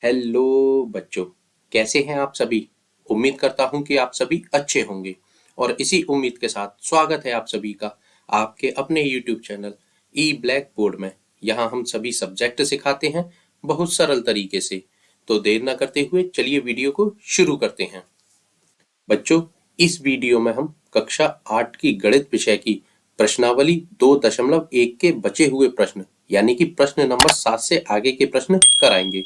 Hello बच्चों, कैसे हैं आप सभी। उम्मीद करता हूं कि आप सभी अच्छे होंगे और इसी उम्मीद के साथ स्वागत है आप सभी का आपके अपने YouTube चैनल ई ब्लैक बोर्ड में। यहां हम सभी सब्जेक्ट सिखाते हैं बहुत सरल तरीके से। तो देर न करते हुए चलिए वीडियो को शुरू करते हैं। बच्चों, इस वीडियो में हम कक्षा 8 की गणित विषय की प्रश्नावली 2.1 के बचे हुए प्रश्न यानी कि प्रश्न नंबर 7 से आगे के प्रश्न कराएंगे।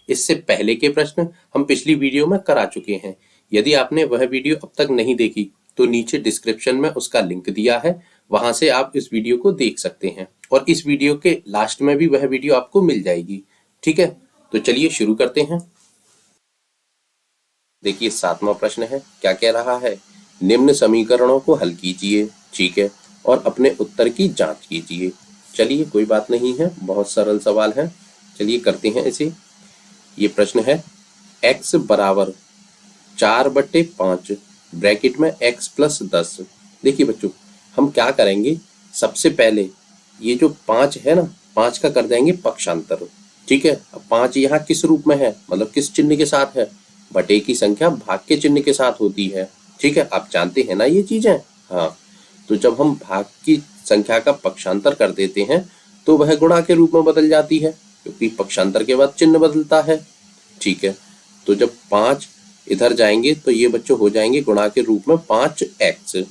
इससे पहले के प्रश्न हम पिछली वीडियो में करा चुके हैं। यदि आपने वह वीडियो अब तक नहीं देखी तो नीचे डिस्क्रिप्शन में उसका लिंक दिया है, वहां से आप इस वीडियो को देख सकते हैं और इस वीडियो के लास्ट में भी वह वीडियो आपको मिल जाएगी। ठीक है, तो चलिए शुरू करते हैं। देखिए 7वां प्रश्न है, क्या कह रहा है। निम्न समीकरणों को हल कीजिए, ठीक है, और अपने उत्तर की जांच कीजिए। चलिए कोई बात नहीं है, बहुत सरल सवाल है। चलिए करते हैं इसे। ये प्रश्न है x बराबर 4/5 ब्रैकेट में x प्लस 10। देखिए बच्चों, हम क्या करेंगे, सबसे पहले ये जो 5 है ना, 5 का कर देंगे पक्षांतर। ठीक है, अब 5 यहाँ किस रूप में है, मतलब किस चिन्ह के साथ है, बटे की संख्या भाग के चिन्ह के साथ होती है। ठीक है, आप जानते हैं ना ये चीजें। हाँ, तो जब हम भाग की संख्या का पक्षांतर कर देते हैं तो वह गुणा के रूप में बदल जाती है, क्योंकि पक्षांतर के बाद चिन्ह बदलता है। ठीक है, तो जब 5 इधर जाएंगे तो ये बच्चों हो जाएंगे गुणा के रूप में 5x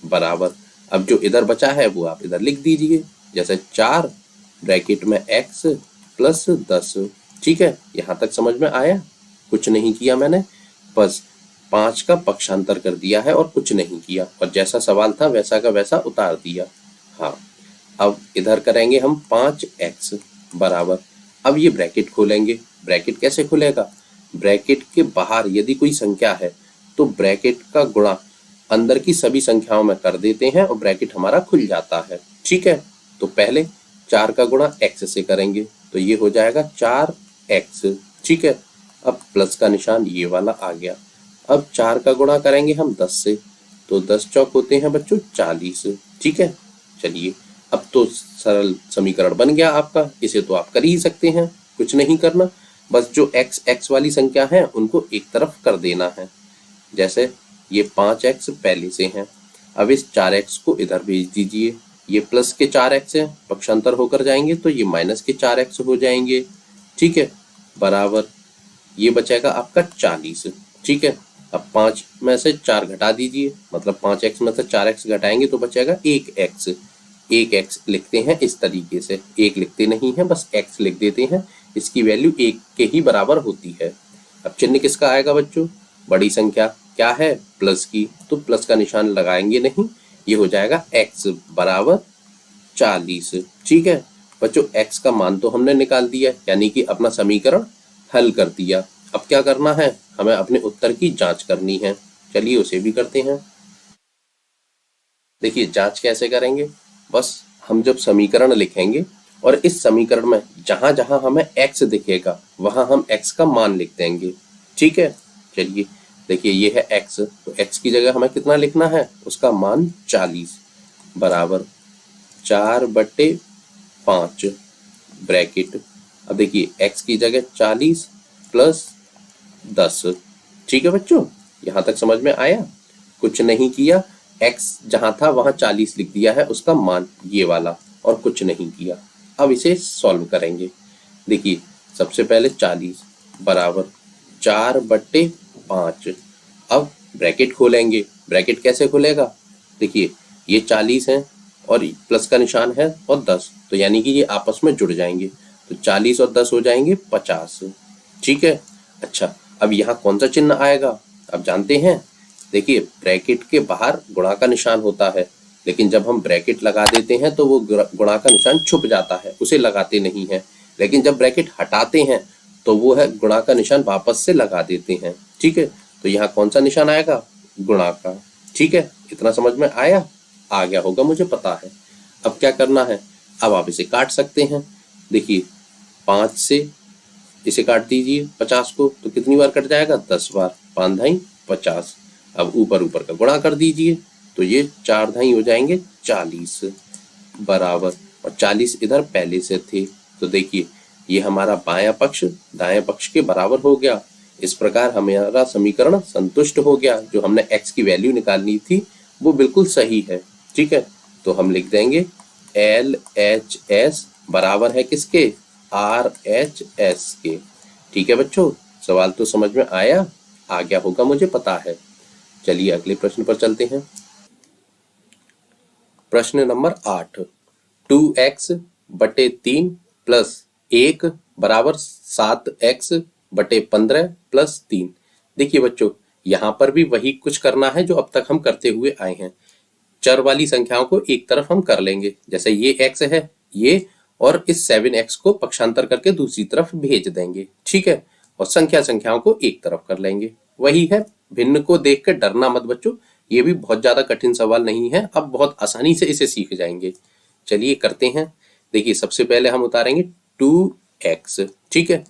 बराबर। अब जो इधर बचा है वो आप इधर लिख दीजिए, जैसे 4 ब्रैकेट में x प्लस 10। ठीक है, यहाँ तक समझ में आया। कुछ नहीं किया मैंने, बस 5 का पक्षांतर कर दिया है और कुछ नहीं किया, और जैसा सवाल था वैसा का वैसा उतार दिया। हाँ, अब इधर करेंगे हम 5x बराबर। अब ये ब्रैकेट खोलेंगे। ब्रैकेट कैसे खुलेगा, ब्रैकेट के बाहर यदि कोई संख्या है तो ब्रैकेट का गुणा अंदर की सभी संख्याओं में कर देते हैं और ब्रैकेट हमारा खुल जाता है। ठीक है, तो पहले 4 का गुणा x से करेंगे तो ये हो जाएगा 4x। ठीक है, अब प्लस का निशान ये वाला आ गया। अब 4 का गुणा करेंगे हम 10 से, तो 10 चौक होते हैं बच्चों 40। ठीक है, चलिए अब तो सरल समीकरण बन गया आपका। इसे तो आप कर ही सकते हैं, कुछ नहीं करना, बस जो x वाली संख्या है उनको एक तरफ कर देना है। जैसे ये 5x पहले से हैं, अब इस 4x को इधर भेज दीजिए। ये प्लस के 4x है, पक्षांतर होकर जाएंगे तो ये माइनस के 4x हो जाएंगे। ठीक है, बराबर ये बचेगा आपका 40। ठीक है, अब 5 में से 4 घटा दीजिए, मतलब 5x में से 4x घटाएंगे तो बचेगा 1x। 1x लिखते हैं इस तरीके से, 1 लिखते नहीं है, बस x लिख देते हैं। इसकी वैल्यू 1 के ही बराबर होती है। अब चिन्ह किसका आएगा बच्चों, बड़ी संख्या क्या है, प्लस की, तो प्लस का निशान लगाएंगे नहीं, ये हो जाएगा x बराबर 40। ठीक है बच्चों, x का मान तो हमने निकाल दिया, यानी कि अपना समीकरण हल कर दिया। अब क्या करना है, हमें अपने उत्तर की जांच करनी है। चलिए उसे भी करते हैं। देखिए जांच कैसे करेंगे, बस हम जब समीकरण लिखेंगे और इस समीकरण में जहां जहां हमें x दिखेगा वहां हम x का मान लिख देंगे। ठीक है, चलिए देखिए ये है x, तो x की जगह हमें कितना लिखना है, उसका मान 40 बराबर 4/5 ब्रैकेट। अब देखिए x की जगह 40 प्लस 10। ठीक है बच्चों, यहाँ तक समझ में आया। कुछ नहीं किया, x जहां था वहां 40 लिख दिया है उसका मान ये वाला, और कुछ नहीं किया। अब इसे सॉल्व करेंगे। देखिए सबसे पहले 40 बराबर 4/5। अब ब्रैकेट खोलेंगे। ब्रैकेट कैसे खुलेगा, देखिए ये 40 है और प्लस का निशान है और 10, तो यानी कि ये आपस में जुड़ जाएंगे, तो 40 और 10 हो जाएंगे 50। ठीक है, अच्छा अब यहाँ कौन सा चिन्ह आएगा, अब जानते हैं। देखिए ब्रैकेट के बाहर गुणा का निशान होता है, लेकिन जब हम ब्रैकेट लगा देते हैं तो वो गुणा का निशान छुप जाता है, उसे लगाते नहीं है। लेकिन जब ब्रैकेट हटाते हैं तो वो है गुणा का निशान वापस से लगा देते हैं। ठीक है, तो यहाँ कौन सा निशान आएगा, गुणा का। ठीक है, इतना समझ में आया, आ गया होगा मुझे पता है। अब क्या करना है, अब आप इसे काट सकते हैं। देखिए 5 से इसे काट दीजिए 50 को, तो कितनी बार कट जाएगा, 10 बार, 5 धाई 50। अब ऊपर ऊपर का गुणा कर दीजिए, तो ये 4 धाई हो जाएंगे 40 बराबर, और 40 इधर पहले से थे, तो देखिए ये हमारा बायां पक्ष दाएं पक्ष के बराबर हो गया। इस प्रकार हमारा समीकरण संतुष्ट हो गया। जो हमने x की वैल्यू निकालनी थी वो बिल्कुल सही है। ठीक है, तो हम लिख देंगे LHS बराबर है किसके, RHS के। ठीक है बच्चों, सवाल तो समझ में आया, आ गया होगा मुझे पता है। चलिए अगले प्रश्न पर चलते हैं। प्रश्न नंबर 8, 2x बटे 3 प्लस 1 बराबर 7x बटे 15 प्लस 3। देखिए बच्चों, यहां पर भी वही कुछ करना है जो अब तक हम करते हुए आए हैं। चर वाली संख्याओं को एक तरफ हम कर लेंगे, जैसे ये x है ये, और इस 7x को पक्षांतर करके दूसरी तरफ भेज देंगे। ठीक है, और संख्याओं को एक तरफ कर लेंगे। वही है, भिन्न को देख कर डरना मत बच्चों, ये भी बहुत ज्यादा कठिन सवाल नहीं है, अब बहुत आसानी से इसे सीख जाएंगे। चलिए करते हैं। देखिए सबसे पहले हम उतारेंगे 2x, ठीक है,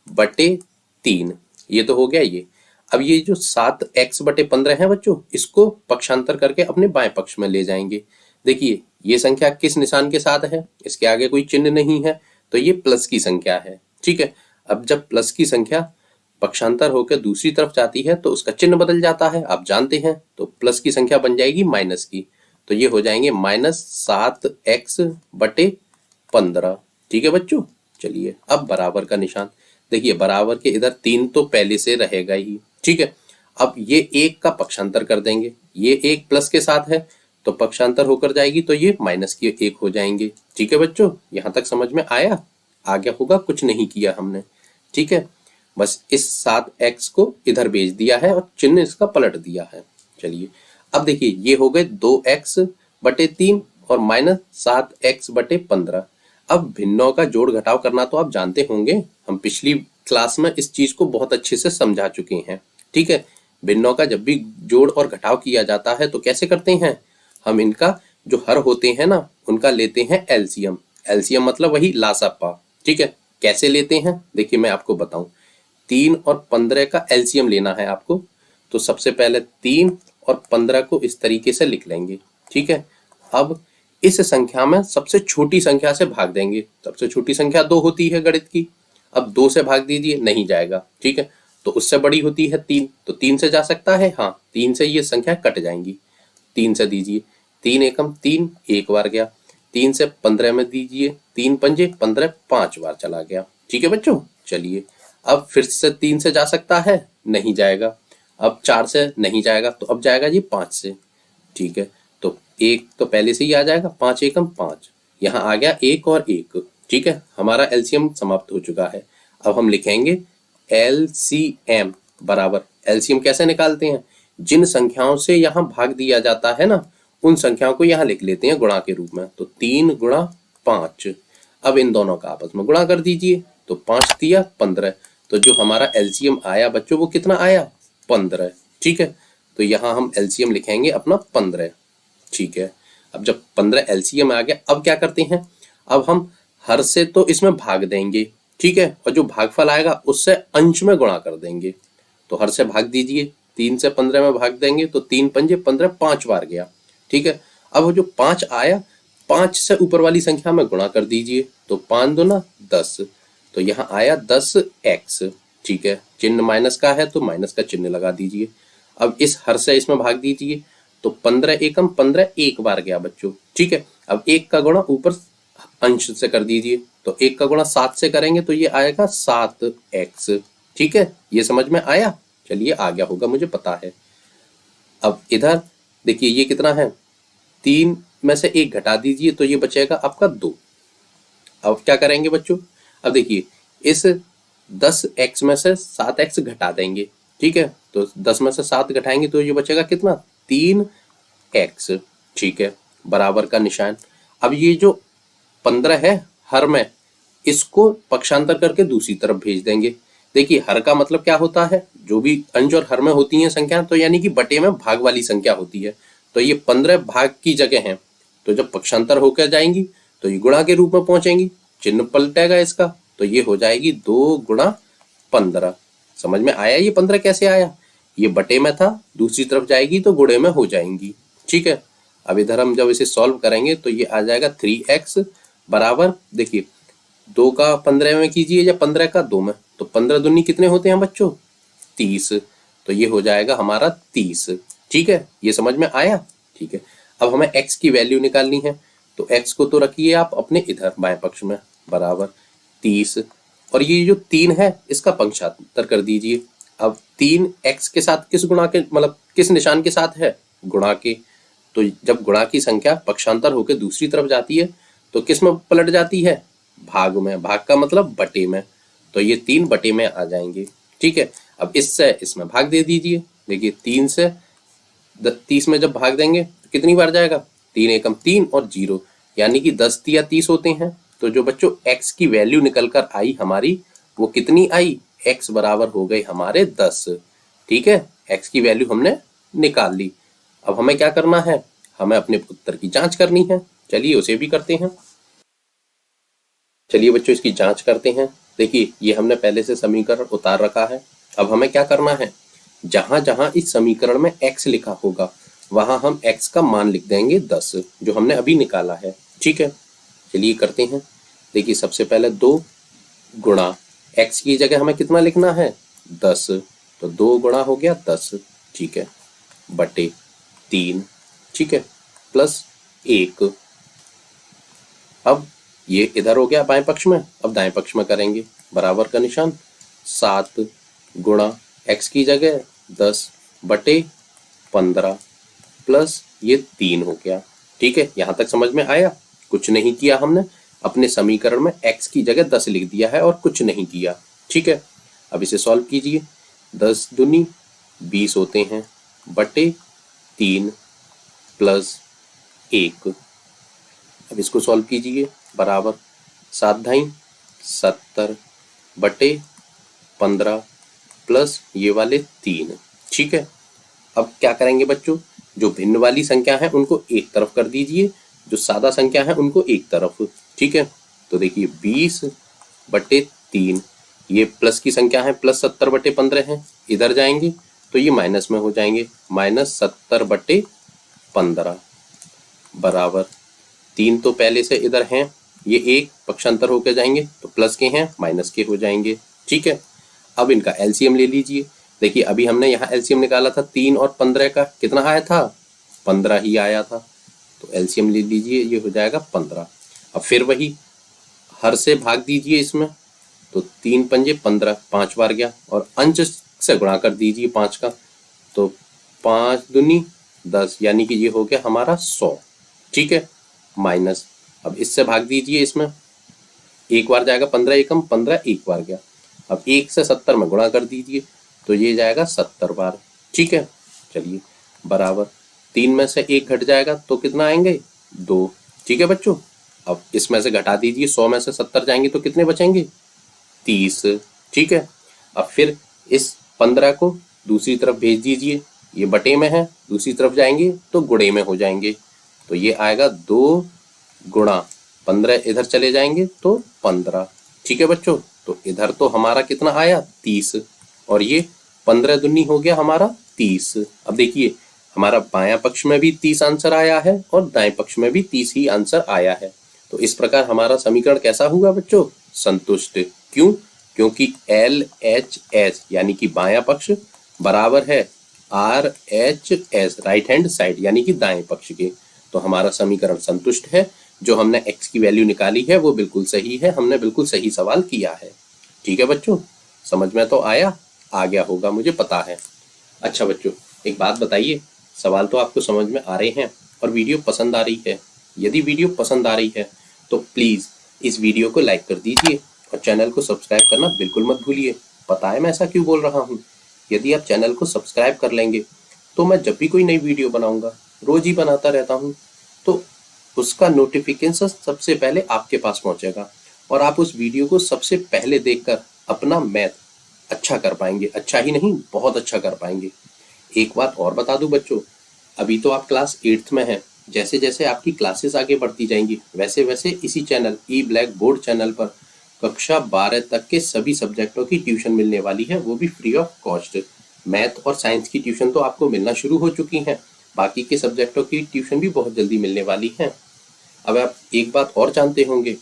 बटे 3, ये तो हो गया ये। अब ये जो 7x बटे 15 है बच्चों, इसको पक्षांतर करके अपने बाएं पक्ष में ले जाएंगे। देखिए ये संख्या किस निशान के साथ है, इसके आगे कोई चिन्ह नहीं है, तो ये प्लस की संख्या है। ठीक है, अब जब प्लस की संख्या पक्षांतर होकर दूसरी तरफ जाती है तो उसका चिन्ह बदल जाता है, आप जानते हैं। तो प्लस की संख्या बन जाएगी माइनस की, तो ये हो जाएंगे -7x बटे 15। ठीक है बच्चों, चलिए अब बराबर का निशान। देखिए बराबर के इधर 3 तो पहले से रहेगा ही। ठीक है, अब ये 1 का पक्षांतर कर देंगे, ये 1 प्लस के साथ है तो पक्षांतर होकर जाएगी, तो ये माइनस की 1 हो जाएंगे। ठीक है बच्चों, यहां तक समझ में आया, आ गया होगा, कुछ नहीं किया हमने। ठीक है, बस इस 7x को इधर भेज दिया है और चिन्ह इसका पलट दिया है। चलिए अब देखिए ये हो गए 2x बटे 3 और -7x बटे 15। अब भिन्नों का जोड़ घटाव करना तो आप जानते होंगे, हम पिछली क्लास में इस चीज को बहुत अच्छे से समझा चुके हैं। ठीक है, भिन्नों का जब भी जोड़ और घटाव किया जाता है तो कैसे करते हैं, हम इनका जो हर होते हैं ना उनका लेते हैं एलसीएम। एलसीएम मतलब वही लासापा। ठीक है, कैसे लेते हैं देखिए मैं आपको बताऊं। 3 और 15 का एलसीएम लेना है आपको, तो सबसे पहले 3 और 15 को इस तरीके से लिख लेंगे। ठीक है, अब इस संख्या में सबसे छोटी संख्या से भाग देंगे। सबसे छोटी संख्या 2 होती है गणित की, अब 2 से भाग दीजिए, नहीं जाएगा। ठीक है, तो उससे बड़ी होती है 3, तो 3 से जा सकता है, हाँ 3 से ये संख्या कट जाएंगी। 3 से दीजिए, 3 एकम 3, एक बार गया। 3 से 15 में दीजिए, 3 पंजे 15, 5 बार चला गया। ठीक है बच्चों, चलिए अब फिर से 3 से जा सकता है, नहीं जाएगा। अब 4 से नहीं जाएगा, तो अब जाएगा जी 5 से। ठीक है, तो 1 तो पहले से ही आ जाएगा, 5 एकम 5, यहाँ आ गया 1 और 1। ठीक है, हमारा एलसीएम समाप्त हो चुका है। अब हम लिखेंगे एलसीएम बराबर, एलसीएम कैसे निकालते हैं, जिन संख्याओं से यहाँ भाग दिया जाता है ना उन संख्याओं को यहाँ लिख लेते हैं गुणा के रूप में। तो 3 गुणा 5, अब इन दोनों का आपस में गुणा कर दीजिए, तो 5 दिया 15, तो जो हमारा एलसीएम आया बच्चों वो कितना आया, 15। ठीक है, तो यहाँ हम एलसीएम लिखेंगे अपना 15। ठीक है, अब जब 15 एलसीएम आ गया, अब क्या करते हैं, अब हम हर से तो इसमें भाग देंगे। ठीक है, और जो भागफल आएगा उससे अंश में गुणा कर देंगे। तो हर से भाग दीजिए, 3 से 15 में भाग देंगे, तो 3 पंजे 15, 5 बार गया। ठीक है, अब वो जो 5 आया, 5 से ऊपर वाली संख्या में गुणा कर दीजिए, तो 5 दूना 10, तो यहाँ आया 10x। ठीक है, चिन्ह माइनस का है तो माइनस का चिन्ह लगा दीजिए। अब इस हर से इसमें भाग दीजिए, तो 15 एकम 15, एक बार गया बच्चों। ठीक है, अब 1 का गुणा ऊपर अंश से कर दीजिए, तो 1 का गुणा 7 से करेंगे तो ये आएगा 7x। ठीक है, ये समझ में आया, चलिए आ गया होगा मुझे पता है। अब इधर देखिए ये कितना है, 3 में से 1 घटा दीजिए तो ये बचेगा आपका 2। अब क्या करेंगे बच्चों, अब देखिए इस 10x में से 7x घटा देंगे। ठीक है, तो 10 में से 7 घटाएंगे तो ये बचेगा कितना, 3x। ठीक है, बराबर का निशान। अब ये जो 15 है हर में, इसको पक्षांतर करके दूसरी तरफ भेज देंगे। देखिए हर का मतलब क्या होता है, जो भी अंश और हर में होती हैं संख्या, तो यानी कि बटे में भाग वाली संख्या होती है। तो ये 15 भाग की जगह है, तो जब पक्षांतर होकर जाएंगी तो ये गुणा के रूप में पहुंचेंगी, चिन्ह पलटेगा इसका, तो ये हो जाएगी 2 गुणा 15। समझ में आया ये 15 कैसे आया, ये बटे में था, दूसरी तरफ जाएगी तो गुणे में हो जाएंगी। ठीक है, अब इधर हम जब इसे सॉल्व करेंगे तो ये आ जाएगा 3x बराबर, देखिए 2 का 15 में कीजिए या 15 का 2 में, तो 15 दूनी कितने होते हैं बच्चों? 30। तो ये हो जाएगा हमारा 30। ठीक है, ये समझ में आया? ठीक है, अब हमें x की वैल्यू निकालनी है, तो x को तो रखिए आप अपने इधर बाएं पक्ष में, बराबर 30, और ये जो 3 है इसका पक्षांतर कर दीजिए। अब 3 x के साथ किस गुणा के, मतलब किस निशान के साथ है? गुणा के। तो जब गुणा की संख्या पक्षांतर होकर दूसरी तरफ जाती है तो किस में पलट जाती है? भाग में। भाग का मतलब बटे में। तो ये 3 बटे में आ जाएंगे। ठीक है, अब इससे इसमें भाग दे दीजिए। देखिए 3 से 30 में जब भाग देंगे तो कितनी बार जाएगा? 3 एकम 3 और 0, यानी कि 10 या 30 होते हैं। तो जो बच्चों x की वैल्यू निकल कर आई हमारी, वो कितनी आई? x बराबर हो गई हमारे 10। ठीक है, x की वैल्यू हमने निकाल ली। अब हमें क्या करना है? हमें अपने उत्तर की जांच करनी है। चलिए उसे भी करते हैं। चलिए बच्चों इसकी जांच करते हैं। देखिए ये हमने पहले से समीकरण उतार रखा है। अब हमें क्या करना है? जहां जहां इस समीकरण में x लिखा होगा वहां हम x का मान लिख देंगे 10, जो हमने अभी निकाला है। ठीक है, चलिए करते हैं। देखिए सबसे पहले 2 गुणा x की जगह हमें कितना लिखना है? 10। तो 2 गुणा हो गया 10। ठीक है, बटे 3। ठीक है, प्लस 1। अब ये इधर हो गया बाएं पक्ष में, अब दाएं पक्ष में करेंगे बराबर का निशान। 7 गुणा x की जगह 10 बटे 15 प्लस ये 3 हो गया। ठीक है, यहां तक समझ में आया? कुछ नहीं किया हमने, अपने समीकरण में x की जगह 10 लिख दिया है और कुछ नहीं किया। ठीक है, अब इसे सॉल्व कीजिए। 10 दूनी 20 होते हैं, बटे 3 प्लस 1। अब इसको सॉल्व कीजिए, बराबर 7 ढाई 70 बटे 15 प्लस ये वाले 3। ठीक है, अब क्या करेंगे बच्चों? जो भिन्न वाली संख्या है उनको एक तरफ कर दीजिए, जो सादा संख्या है उनको एक तरफ। ठीक है, तो देखिए 20 बटे 3, ये प्लस की संख्या है, प्लस 70 बटे 15 है, इधर जाएंगे तो ये माइनस में हो जाएंगे, माइनस 70 बटे 15 बराबर 3 तो पहले से इधर हैं, ये एक पक्षांतर होकर जाएंगे तो प्लस के हैं माइनस के हो जाएंगे। ठीक है, अब इनका एलसीएम ले लीजिए। देखिए अभी हमने यहाँ एलसीएम निकाला था 3 और 15 का, कितना आया था? 15 ही आया था। तो एलसीएम ले लीजिए, ये हो जाएगा 15। अब फिर वही हर से भाग दीजिए इसमें, तो 3 पंजे 15, 5 बार गया, और अंश से गुणा कर दीजिए 5 का, तो 5 दूनी 10, यानी कि ये हो गया हमारा 100। ठीक है, माइनस, अब इससे भाग दीजिए इसमें, एक बार जाएगा 15 एकम 15, एक बार गया। अब 1 से 70 में गुणा कर दीजिए तो ये जाएगा 70 बार। ठीक है, चलिए बराबर 3 में से 1 घट जाएगा तो कितना आएंगे? 2। ठीक है बच्चों, अब इसमें से घटा दीजिए, 100 में से 70 जाएंगे तो कितने बचेंगे? 30। ठीक है, अब फिर इस 15 को दूसरी तरफ भेज दीजिए, ये बटे में है, दूसरी तरफ जाएंगे तो गुणे में हो जाएंगे, तो ये आएगा 2 गुणा 15, इधर चले जाएंगे तो 15। ठीक है बच्चों, तो इधर तो हमारा कितना आया? 30, और ये 15 दूनी हो गया हमारा 30। अब देखिए हमारा बायां पक्ष में भी 30 आंसर आया है और दाएं पक्ष में भी 30 ही आंसर आया है। तो इस प्रकार हमारा समीकरण कैसा हुआ बच्चों? संतुष्ट। क्यों? क्योंकि LHS यानी कि बायां पक्ष बराबर है RHS राइट हैंड साइड यानी कि दाएं पक्ष के। तो हमारा समीकरण संतुष्ट है। जो हमने x की वैल्यू निकाली है वो बिल्कुल सही है, हमने बिल्कुल सही सवाल किया है। ठीक है बच्चों, समझ में तो आया? आ गया होगा, मुझे पता है। अच्छा बच्चों, एक बात बताइए, सवाल तो आपको समझ में आ रहे हैं और वीडियो पसंद आ रही है। यदि वीडियो पसंद आ रही है तो प्लीज़ इस वीडियो को लाइक कर दीजिए और चैनल को सब्सक्राइब करना बिल्कुल मत भूलिए। पता है मैं ऐसा क्यों बोल रहा हूँ? यदि आप चैनल को सब्सक्राइब कर लेंगे तो मैं जब भी कोई नई वीडियो बनाऊंगा, रोज ही बनाता रहता हूँ, तो उसका नोटिफिकेशन सबसे पहले आपके पास पहुंचेगा और आप उस वीडियो को सबसे पहले देखकर अपना मैथ अच्छा कर पाएंगे। अच्छा ही नहीं, बहुत अच्छा कर पाएंगे। एक बात और बता दूं बच्चों, अभी तो आप क्लास 8th में हैं, जैसे जैसे आपकी क्लासेस आगे बढ़ती जाएंगी वैसे वैसे इसी चैनल ई ब्लैक बोर्ड चैनल पर कक्षा 12 तक के सभी सब्जेक्टों की ट्यूशन मिलने वाली है, वो भी फ्री ऑफ कॉस्ट। मैथ और साइंस की ट्यूशन तो आपको मिलना शुरू हो चुकी है, बाकी के सब्जेक्टों की ट्यूशन भी बहुत जल्दी मिलने वाली है। अब आप एक बात और जानते होंगे,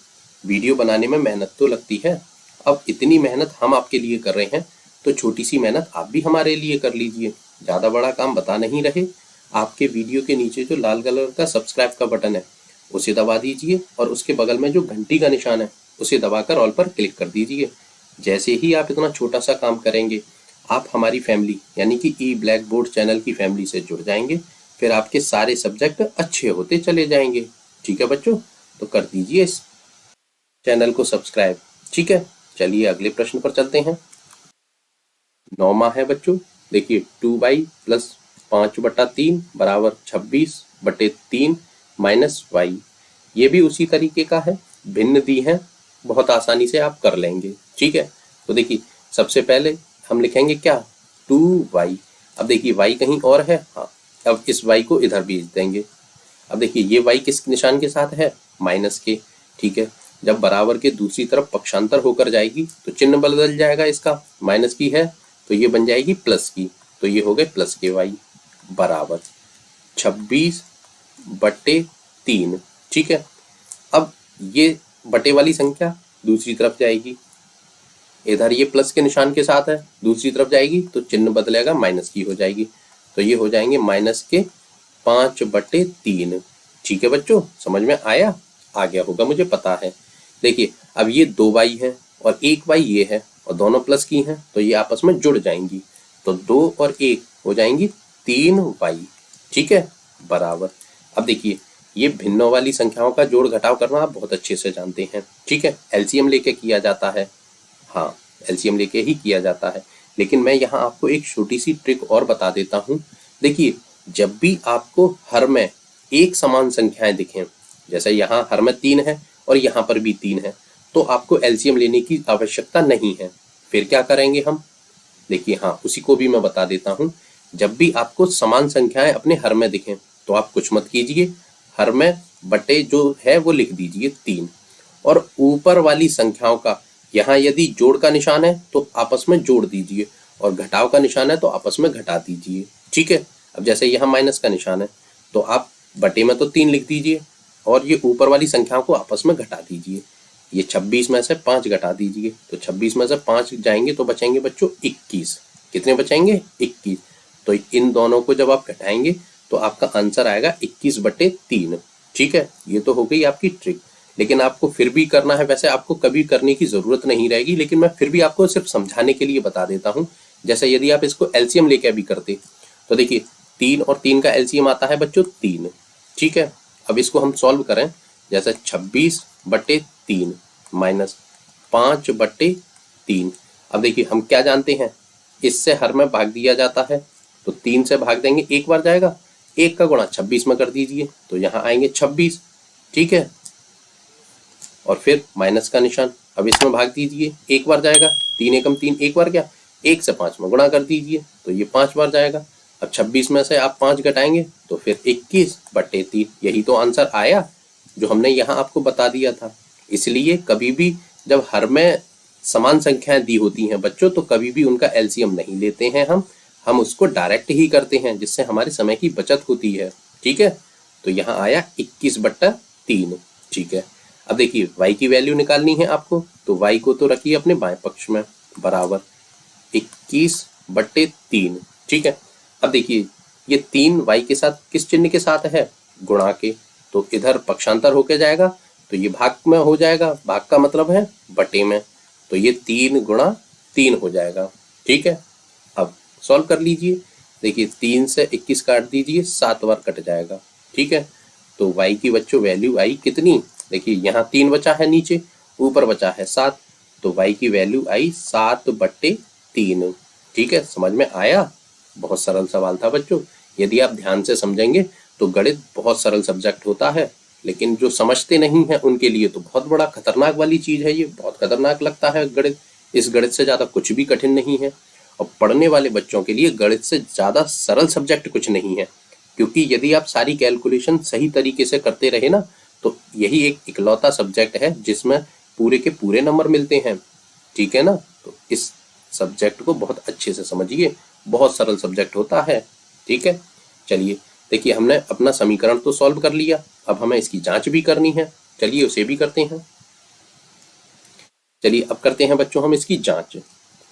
वीडियो बनाने में मेहनत तो लगती है। अब इतनी मेहनत हम आपके लिए कर रहे हैं तो छोटी सी मेहनत आप भी हमारे लिए कर लीजिए। ज़्यादा बड़ा काम बता नहीं रहे, आपके वीडियो के नीचे जो लाल कलर का सब्सक्राइब का बटन है उसे दबा दीजिए और उसके बगल में जो घंटी का निशान है उसे दबाकर ऑल पर क्लिक कर दीजिए। जैसे ही आप इतना छोटा सा काम करेंगे आप हमारी फैमिली यानी कि ई ब्लैक बोर्ड चैनल की फैमिली से जुड़ जाएंगे। फिर आपके सारे सब्जेक्ट अच्छे होते चले जाएंगे। ठीक है बच्चों, तो कर दीजिए इस चैनल को सब्सक्राइब। ठीक है, चलिए अगले प्रश्न पर चलते हैं। 9वां है बच्चों, देखिए 2y प्लस 5/3 बराबर 26/3 माइनस y। ये भी उसी तरीके का है, भिन्न दी है, बहुत आसानी से आप कर लेंगे। ठीक है, तो देखिए सबसे पहले हम लिखेंगे क्या, 2y। अब देखिए y कहीं और है, हाँ, अब इस y को इधर भेज देंगे। अब देखिए ये y किस निशान के साथ है, माइनस के। ठीक है, जब बराबर के दूसरी तरफ पक्षांतर होकर जाएगी तो चिन्ह बदल जाएगा, इसका माइनस की है तो ये बन जाएगी प्लस की, तो ये हो गए प्लस के y बराबर 26/3। ठीक है, अब ये बटे वाली संख्या दूसरी तरफ जाएगी, इधर ये प्लस के निशान के साथ है, दूसरी तरफ जाएगी तो चिन्ह बदलेगा, माइनस की हो जाएगी, तो ये हो जाएंगे माइनस के 5/3। ठीक है बच्चों, समझ में आया, आ गया होगा मुझे पता है। देखिए अब ये 2y है और 1y ये है और दोनों प्लस की हैं तो ये आपस में जुड़ जाएंगी, तो 2 और 1 हो जाएंगी 3y। ठीक है, बराबर। अब देखिए ये भिन्नों वाली संख्याओं का जोड़ घटाव करना आप बहुत अच्छे से जानते हैं। ठीक है, एलसीएम लेके किया जाता है, हाँ एलसीएम लेके ही किया जाता है, लेकिन मैं यहाँ आपको एक छोटी सी ट्रिक और बता देता हूँ। देखिए जब भी आपको हर में एक समान संख्याएं दिखें, जैसे यहाँ हर में 3 है और यहाँ पर भी 3 है, तो आपको एलसीएम लेने की आवश्यकता नहीं है। फिर क्या करेंगे हम, देखिए हाँ उसी को भी मैं बता देता हूँ। जब भी आपको समान संख्याएं अपने हर में दिखें तो आप कुछ मत कीजिए, हर में बटे जो है वो लिख दीजिए 3, और ऊपर वाली संख्याओं का यहाँ यदि जोड़ का निशान है तो आपस में जोड़ दीजिए और घटाव का निशान है तो आपस में घटा दीजिए। ठीक है, अब जैसे यहाँ माइनस का निशान है तो आप बटे में तो 3 लिख दीजिए और ये ऊपर वाली संख्याओं को आपस में घटा दीजिए। ये 26 में से 5 घटा दीजिए, तो 26 में से 5 जाएंगे तो बचेंगे बच्चों 21। कितने बचेंगे, 21। तो इन दोनों को जब आप घटाएंगे तो आपका आंसर आएगा 21/3। ठीक है, ये तो हो गई आपकी ट्रिक, लेकिन आपको फिर भी करना है। वैसे आपको कभी करने की जरूरत नहीं रहेगी, लेकिन मैं फिर भी आपको सिर्फ समझाने के लिए बता देता हूँ। जैसे यदि आप इसको एलसीएम लेके भी करते तो देखिए 3 और 3 का एलसीएम आता है बच्चों 3। ठीक है, अब इसको हम सॉल्व करें, जैसे 26/3 माइनस 5/3। अब देखिए हम क्या जानते हैं, इससे हर में भाग दिया जाता है, तो 3 से भाग देंगे, एक बार जाएगा, 1 का गुणा 26 में कर दीजिए तो यहाँ आएंगे 26। ठीक है, और फिर माइनस का निशान, अब इसमें भाग दीजिए, एक बार जाएगा, 3 एकम 3, एक बार क्या, 1 से 5 में गुणा कर दीजिए तो ये 5 बार जाएगा। अब 26 में से आप 5 घटाएंगे तो फिर 21/3। यही तो आंसर आया जो हमने यहाँ आपको बता दिया था। इसलिए कभी भी जब हर में समान संख्याएं दी होती हैं बच्चों तो कभी भी उनका एलसीएम नहीं लेते हैं हम उसको डायरेक्ट ही करते हैं, जिससे हमारे समय की बचत होती है। ठीक है, तो यहाँ आया 21/3। ठीक है, अब देखिए y की वैल्यू निकालनी है आपको, तो y को तो रखिए अपने बाएं पक्ष में, बराबर 21/3। ठीक है, अब देखिए ये 3 y के साथ किस चिन्ह के साथ है, गुणा के, तो इधर पक्षांतर होके जाएगा तो ये भाग में हो जाएगा, भाग का मतलब है बटे में, तो ये 3 गुणा 3 हो जाएगा। ठीक है, अब सॉल्व कर लीजिए, देखिए 3 से 21 काट दीजिए, 7 बार कट जाएगा। ठीक है, तो y की बच्चों वैल्यू आई कितनी, देखिए यहाँ 3 बचा है नीचे, ऊपर बचा है 7, तो y की वैल्यू आई 7/3। ठीक है, समझ में आया, बहुत सरल सवाल था बच्चों। यदि आप ध्यान से समझेंगे तो गणित बहुत सरल सब्जेक्ट होता है, लेकिन जो समझते नहीं है उनके लिए तो बहुत बड़ा खतरनाक वाली चीज है, ये बहुत खतरनाक लगता है गणित। इस गणित से ज्यादा कुछ भी कठिन नहीं है, और पढ़ने वाले बच्चों के लिए गणित से ज्यादा सरल सब्जेक्ट कुछ नहीं है, क्योंकि यदि आप सारी कैलकुलेशन सही तरीके से करते रहे ना तो यही एक इकलौता सब्जेक्ट है जिसमें पूरे के पूरे नंबर मिलते हैं। ठीक है ना, तो इस सब्जेक्ट को बहुत अच्छे से समझिए, बहुत सरल सब्जेक्ट होता है। ठीक है, चलिए देखिए हमने अपना समीकरण तो सॉल्व कर लिया, अब हमें इसकी जांच भी करनी है, चलिए उसे भी करते हैं। चलिए अब करते हैं बच्चों हम इसकी जांच।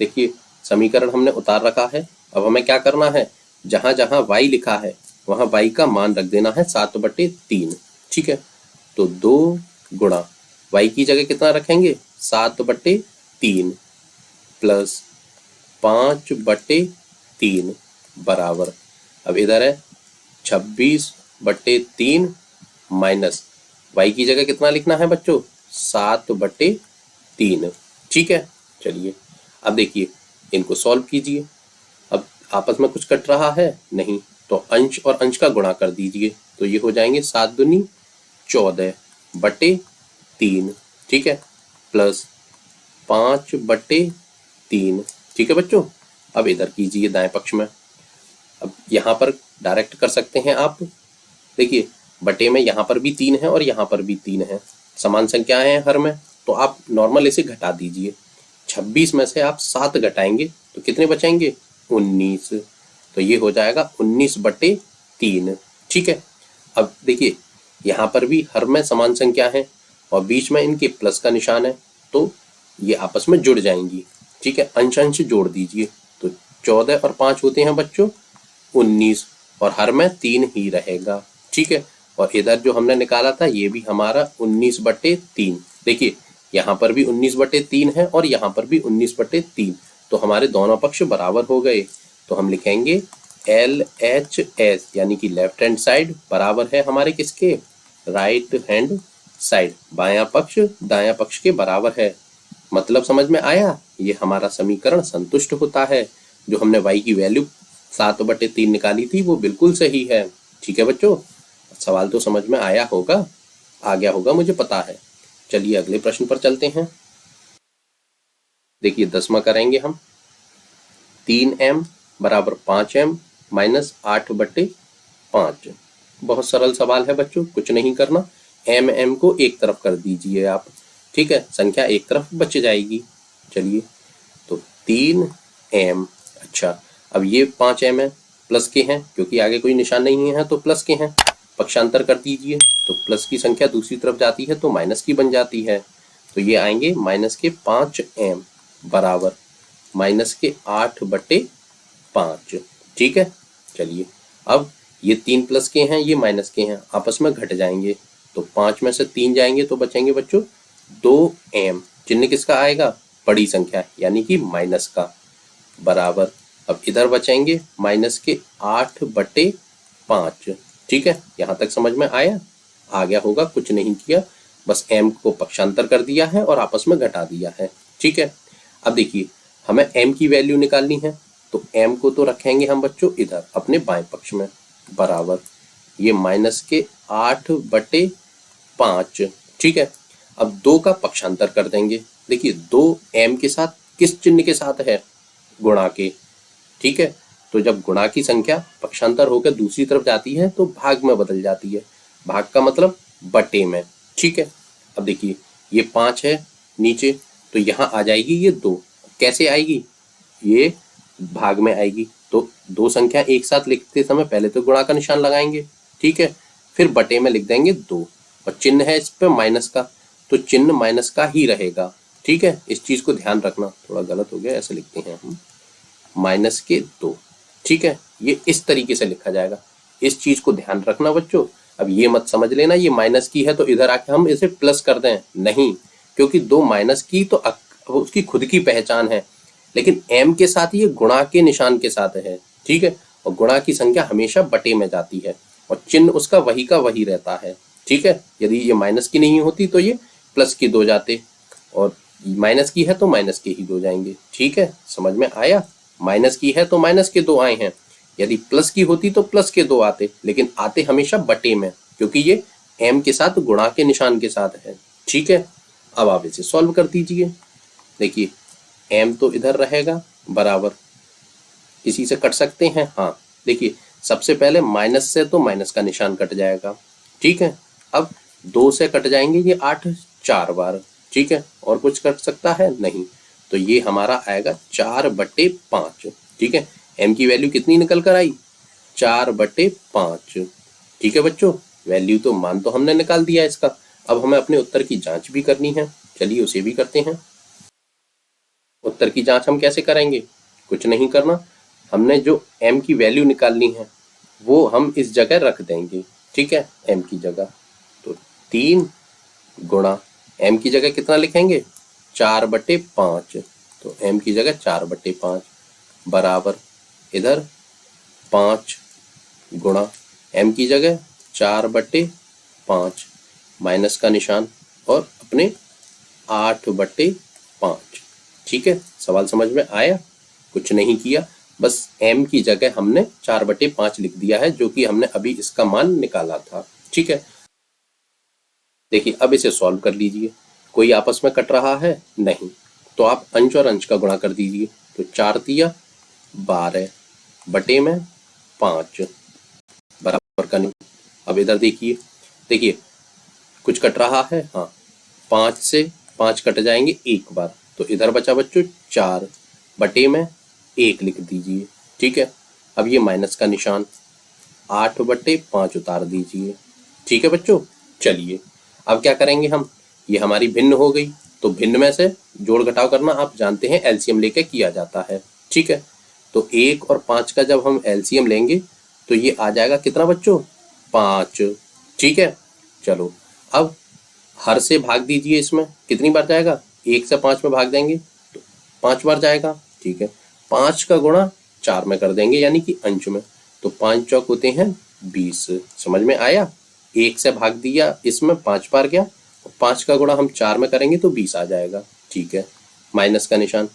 देखिए समीकरण हमने उतार रखा है। अब हमें क्या करना है, जहां जहां y लिखा है वहां y का मान रख देना है 7/3। ठीक है, तो 2 गुणा y की जगह कितना रखेंगे 7/3 प्लस 5/3 बराबर, अब इधर है 26/3 माइनस y की जगह कितना लिखना है बच्चों 7/3। ठीक है, चलिए अब देखिए इनको सॉल्व कीजिए। अब आपस में कुछ कट रहा है नहीं, तो अंश और अंश का गुणा कर दीजिए, तो ये हो जाएंगे 7 दूनी 14/3। ठीक है, प्लस 5/3। ठीक है बच्चों, अब इधर कीजिए दाएं पक्ष में। अब यहाँ पर डायरेक्ट कर सकते हैं आप। देखिए बटे में यहाँ पर भी 3 है और यहाँ पर भी 3 है, समान संख्याएं हैं हर में, तो आप नॉर्मल इसे घटा दीजिए। 26 में से आप 7 घटाएंगे तो कितने बचेंगे 19, तो ये हो जाएगा 19/3। ठीक है, अब देखिए यहाँ पर भी हर में समान संख्या है और बीच में इनके प्लस का निशान है, तो ये आपस में जुड़ जाएंगी। ठीक है, अंश अंश जोड़ दीजिए, तो 14 और 5 होते हैं बच्चों 19 और हर में 3 ही रहेगा। ठीक है, और इधर जो हमने निकाला था ये भी हमारा 19/3। देखिए यहाँ पर भी 19/3 है और यहाँ पर भी 19/3, तो हमारे दोनों पक्ष बराबर हो गए। तो हम लिखेंगे LHS यानी कि लेफ्ट हैंड साइड बराबर है हमारे किसके, राइट हैंड साइड। बायां पक्ष दायां पक्ष के बराबर है। मतलब समझ में आया, ये हमारा समीकरण संतुष्ट होता है। जो हमने y की वैल्यू 7/3 निकाली थी वो बिल्कुल सही है। ठीक है बच्चों, सवाल तो समझ में आया होगा, आ गया होगा मुझे पता है। चलिए अगले प्रश्न पर चलते हैं। देखिए 10वां करेंगे हम। 3m बराबर 5m माइनस 8/5। बहुत सरल सवाल है बच्चों, कुछ नहीं करना, m को एक तरफ कर दीजिए आप। ठीक है, संख्या एक तरफ बच जाएगी। चलिए तो 3m, अच्छा अब ये 5m है, प्लस के हैं क्योंकि आगे कोई निशान नहीं है तो प्लस के हैं, पक्षांतर कर दीजिए, तो प्लस की संख्या दूसरी तरफ जाती है तो माइनस की बन जाती है, तो ये आएंगे माइनस के 5m बराबर माइनस के 8/5। ठीक है, चलिए अब ये 3 प्लस के हैं ये माइनस के हैं, आपस में घट जाएंगे, तो 5 में से 3 जाएंगे तो बचेंगे बच्चों 2m। चिन्ह किसका आएगा, बड़ी संख्या यानी कि माइनस का, बराबर अब इधर बचेंगे माइनस के 8/5। ठीक है, यहाँ तक समझ में आया, आ गया होगा, कुछ नहीं किया, बस m को पक्षांतर कर दिया है और आपस में घटा दिया है। ठीक है, अब देखिए हमें m की वैल्यू निकालनी है, तो m को तो रखेंगे हम बच्चों इधर अपने बाएं पक्ष में, बराबर ये माइनस के 8/5। ठीक है, अब 2 का पक्षांतर कर देंगे। देखिए 2 m के साथ किस चिन्ह के साथ है, गुणा के। ठीक है, तो जब गुणा की संख्या पक्षांतर होकर दूसरी तरफ जाती है तो भाग में बदल जाती है, भाग का मतलब बटे में। ठीक है, अब देखिए ये 5 है नीचे, तो यहाँ आ जाएगी ये 2, कैसे आएगी, ये भाग में आएगी, तो 2 संख्या एक साथ लिखते समय पहले तो गुणा का निशान लगाएंगे। ठीक है, फिर बटे में लिख देंगे 2 और चिन्ह है इस पे माइनस का, तो चिन्ह माइनस का ही रहेगा। ठीक है, इस चीज को ध्यान रखना, थोड़ा गलत हो गया, ऐसे लिखते हैं हम माइनस के 2। ठीक है, ये इस तरीके से लिखा जाएगा, इस चीज को ध्यान रखना बच्चों। अब ये मत समझ लेना ये माइनस की है तो इधर आके हम इसे प्लस कर दें, नहीं, क्योंकि 2 माइनस की तो उसकी खुद की पहचान है, लेकिन m के साथ ये गुणा के निशान के साथ है। ठीक है, और गुणा की संख्या हमेशा बटे में जाती है और चिन्ह उसका वही का वही रहता है। ठीक है, यदि ये माइनस की नहीं होती तो ये प्लस की 2 जाते, और माइनस की है तो माइनस के ही 2 जाएंगे। ठीक है, समझ में आया, माइनस की है तो माइनस के 2 आए हैं, यदि प्लस की होती तो प्लस के 2 आते, लेकिन आते हमेशा बटे में, क्योंकि ये m के साथ गुणा के निशान के साथ है। ठीक है, अब आप इसे सॉल्व कर दीजिए। देखिए m तो इधर रहेगा बराबर, इसी से कट सकते हैं, हाँ देखिए सबसे पहले माइनस से तो माइनस का निशान कट जाएगा। ठीक है, अब 2 से कट जाएंगे ये 8 4 बार। ठीक है, और कुछ कट सकता है नहीं, तो ये हमारा आएगा 4/5। ठीक है, m की वैल्यू कितनी निकल कर आई 4/5। ठीक है बच्चों, वैल्यू तो मान तो हमने निकाल दिया इसका, अब हमें अपने उत्तर की जांच भी करनी है, चलिए उसे भी करते हैं। उत्तर की जांच हम कैसे करेंगे? कुछ नहीं करना, हमने जो m की वैल्यू निकालनी है वो हम इस जगह रख देंगे, ठीक है, m की जगह। तो 3 गुणा m की जगह कितना लिखेंगे? 4/5। तो m की जगह 4/5 बराबर इधर 5 गुणा m की जगह 4/5 माइनस का निशान और अपने 8/5। ठीक है, सवाल समझ में आया? कुछ नहीं किया, बस m की जगह हमने 4/5 लिख दिया है, जो कि हमने अभी इसका मान निकाला था। ठीक है, देखिए अब इसे सॉल्व कर लीजिए। कोई आपस में कट रहा है? नहीं, तो आप अंश और अंश का गुणा कर दीजिए। तो 4 तिया 12 बटे में 5 बराबर का नहीं। अब इधर देखिए, देखिए कुछ कट रहा है? हाँ, 5 से 5 कट जाएंगे एक बार, तो इधर बचा बच्चों 4 बटे में 1 लिख दीजिए। ठीक है, अब ये माइनस का निशान 8/5 उतार दीजिए। ठीक है बच्चों, चलिए अब क्या करेंगे हम, ये हमारी भिन्न हो गई, तो भिन्न में से जोड़ घटाव करना आप जानते हैं एलसीएम लेके किया जाता है। ठीक है, तो 1 और 5 का जब हम एलसीएम लेंगे तो ये आ जाएगा कितना बच्चों? 5। ठीक है, चलो अब हर से भाग दीजिए, इसमें कितनी बार जाएगा? 1 से 5 में भाग देंगे तो 5 बार जाएगा। ठीक है, 5 का गुणा 4 में कर देंगे यानी कि अंश में, तो 5 चौक होते हैं 20। समझ में आया? 1 से भाग दिया, इसमें 5 बार गया, 5 का गुणा हम 4 में करेंगे तो 20 आ जाएगा। ठीक है, माइनस का निशान,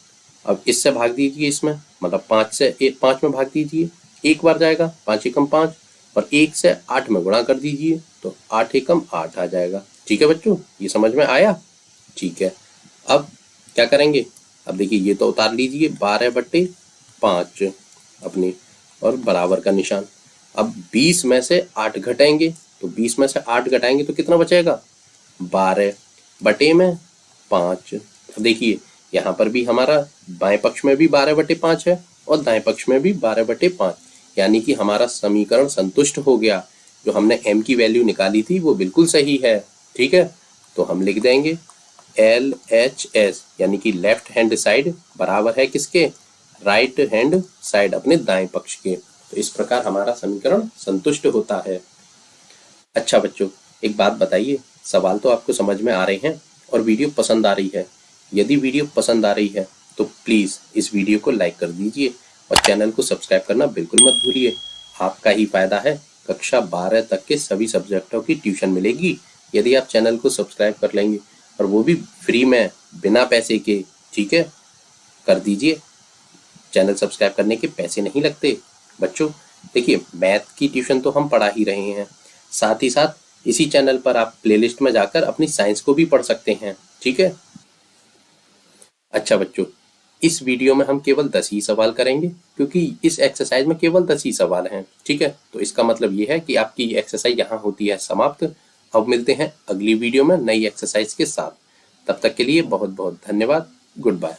अब इससे भाग दीजिए, इसमें मतलब 5 से 5 में भाग दीजिए, एक बार जाएगा, 5 एकम 5, और 1 से 8 में गुणा कर दीजिए तो 8 एकम 8 आ जाएगा। ठीक है बच्चों, ये समझ में आया? ठीक है, अब क्या करेंगे? अब देखिए ये तो उतार लीजिए 12/5 अपनी, और बराबर का निशान। अब 20 में से 8 घटाएंगे, तो 20 में से 8 घटाएंगे तो कितना बचेगा? 12 बटे में 5। देखिए यहाँ पर भी हमारा बाएं पक्ष में भी 12/5 है और दाएं पक्ष में भी 12/5, यानी कि हमारा समीकरण संतुष्ट हो गया। जो हमने m की वैल्यू निकाली थी वो बिल्कुल सही है। ठीक है, तो हम लिख देंगे LHS यानी कि लेफ्ट हैंड साइड बराबर है किसके? राइट हैंड साइड, अपने दाएं पक्ष के। तो इस प्रकार हमारा समीकरण संतुष्ट होता है। अच्छा बच्चों, एक बात बताइए, सवाल तो आपको समझ में आ रहे हैं और वीडियो पसंद आ रही है। यदि वीडियो पसंद आ रही है तो प्लीज़ इस वीडियो को लाइक कर दीजिए और चैनल को सब्सक्राइब करना बिल्कुल मत भूलिए। आपका ही फायदा है, कक्षा 12 तक के सभी सब्जेक्टों की ट्यूशन मिलेगी यदि आप चैनल को सब्सक्राइब कर लेंगे, और वो भी फ्री में, बिना पैसे के। ठीक है, कर दीजिए, चैनल सब्सक्राइब करने के पैसे नहीं लगते। बच्चों देखिए, मैथ की ट्यूशन तो हम पढ़ा ही रहे हैं, साथ ही साथ इसी चैनल पर आप प्लेलिस्ट में जाकर अपनी साइंस को भी पढ़ सकते हैं। ठीक है, अच्छा बच्चों, इस वीडियो में हम केवल 10 ही सवाल करेंगे, क्योंकि इस एक्सरसाइज में केवल 10 ही सवाल हैं। ठीक है, तो इसका मतलब ये है कि आपकी ये एक्सरसाइज यहाँ होती है समाप्त। अब मिलते हैं अगली वीडियो में नई एक्सरसाइज के साथ। तब तक के लिए बहुत बहुत धन्यवाद। Good bye.